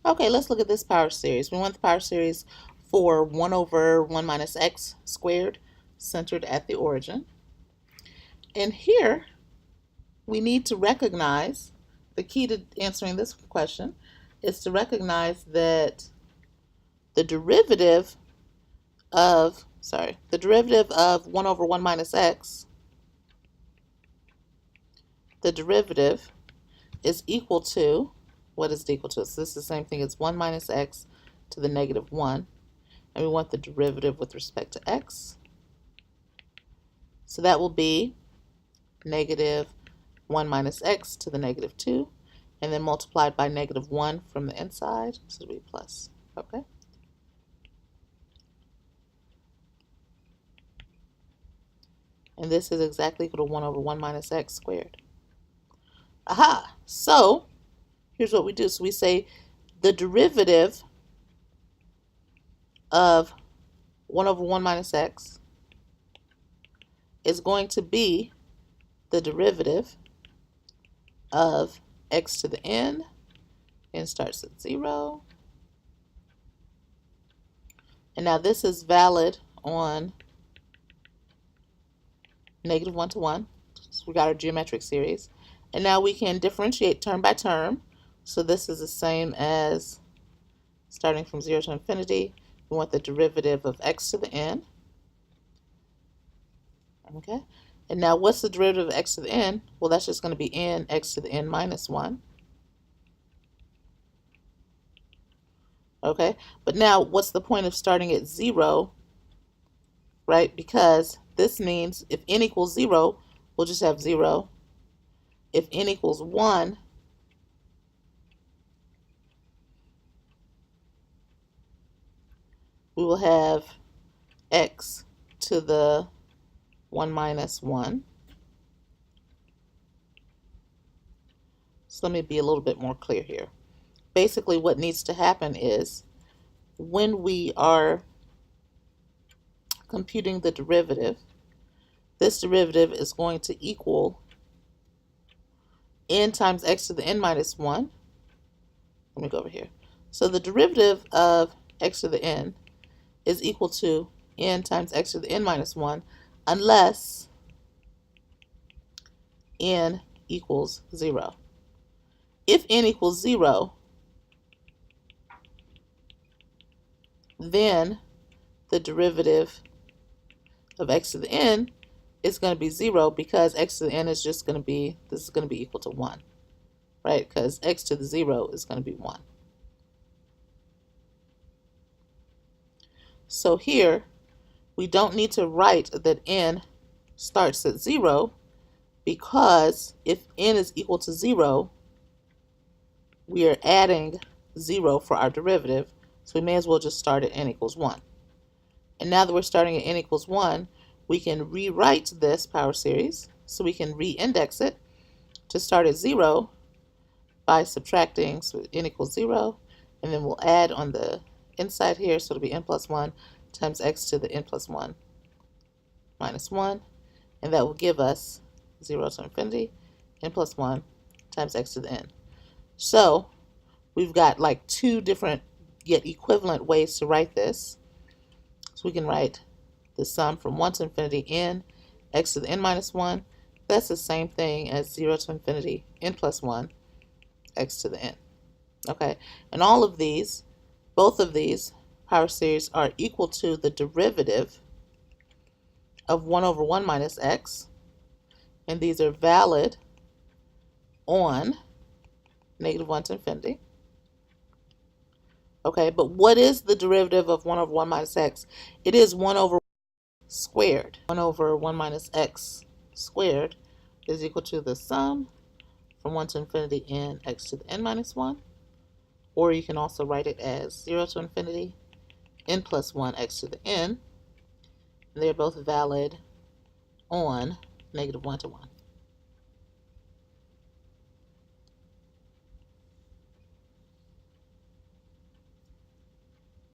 Okay, let's look at this power series. We want the power series for 1 over 1 minus x squared centered at the origin. And here we need to recognize, the key to answering this question is to recognize that the derivative of 1 over 1 minus x, the derivative is equal to, what is it equal to? So this is the same thing as 1 minus x to the negative 1. And we want the derivative with respect to x. So that will be negative 1 minus x to the negative 2, and then multiplied by negative 1 from the inside, so it'll be plus. Okay? And this is exactly equal to 1 over 1 minus x squared. Aha! So, here's what we do. So we say the derivative of 1 over 1 minus x is going to be the derivative of x to the n starts at 0. And now this is valid on negative 1 to 1. So we got our geometric series. And now we can differentiate term by term. So this is the same as starting from 0 to infinity. We want the derivative of x to the n. Okay. And now what's the derivative of x to the n? Well, that's just going to be n x to the n minus 1. Okay. But now what's the point of starting at 0? Right? Because this means if n equals 0, we'll just have 0. If n equals 1, we will have x to the 1 minus 1. So let me be a little bit more clear here. Basically, what needs to happen is when we are computing the derivative, this derivative is going to equal n times x to the n minus 1. Let me go over here. So the derivative of x to the n is equal to n times x to the n minus 1 unless n equals 0. If n equals 0, then the derivative of x to the n is going to be 0 because x to the n is just going to be, this is going to be equal to 1, right? Because x to the 0 is going to be 1. So here, we don't need to write that n starts at 0 because if n is equal to 0, we are adding 0 for our derivative, so we may as well just start at n equals 1. And now that we're starting at n equals 1, we can rewrite this power series, so we can re-index it to start at 0 by subtracting, so n equals 0, and then we'll add on the inside here, so it'll be n plus 1 times x to the n plus 1 minus 1, and that will give us 0 to infinity, n plus 1 times x to the n. So we've got like two different yet equivalent ways to write this. So we can write the sum from 1 to infinity n x to the n minus 1. That's the same thing as 0 to infinity n plus 1 x to the n. Okay, and all of these, both of these power series are equal to the derivative of 1 over 1 minus x, and these are valid on negative 1 to infinity. Okay, but what is the derivative of 1 over 1 minus x? It is 1 over squared. 1 over 1 minus x squared is equal to the sum from 1 to infinity n x to the n minus 1. Or you can also write it as 0 to infinity n plus 1 x to the n. And they're both valid on negative 1 to 1.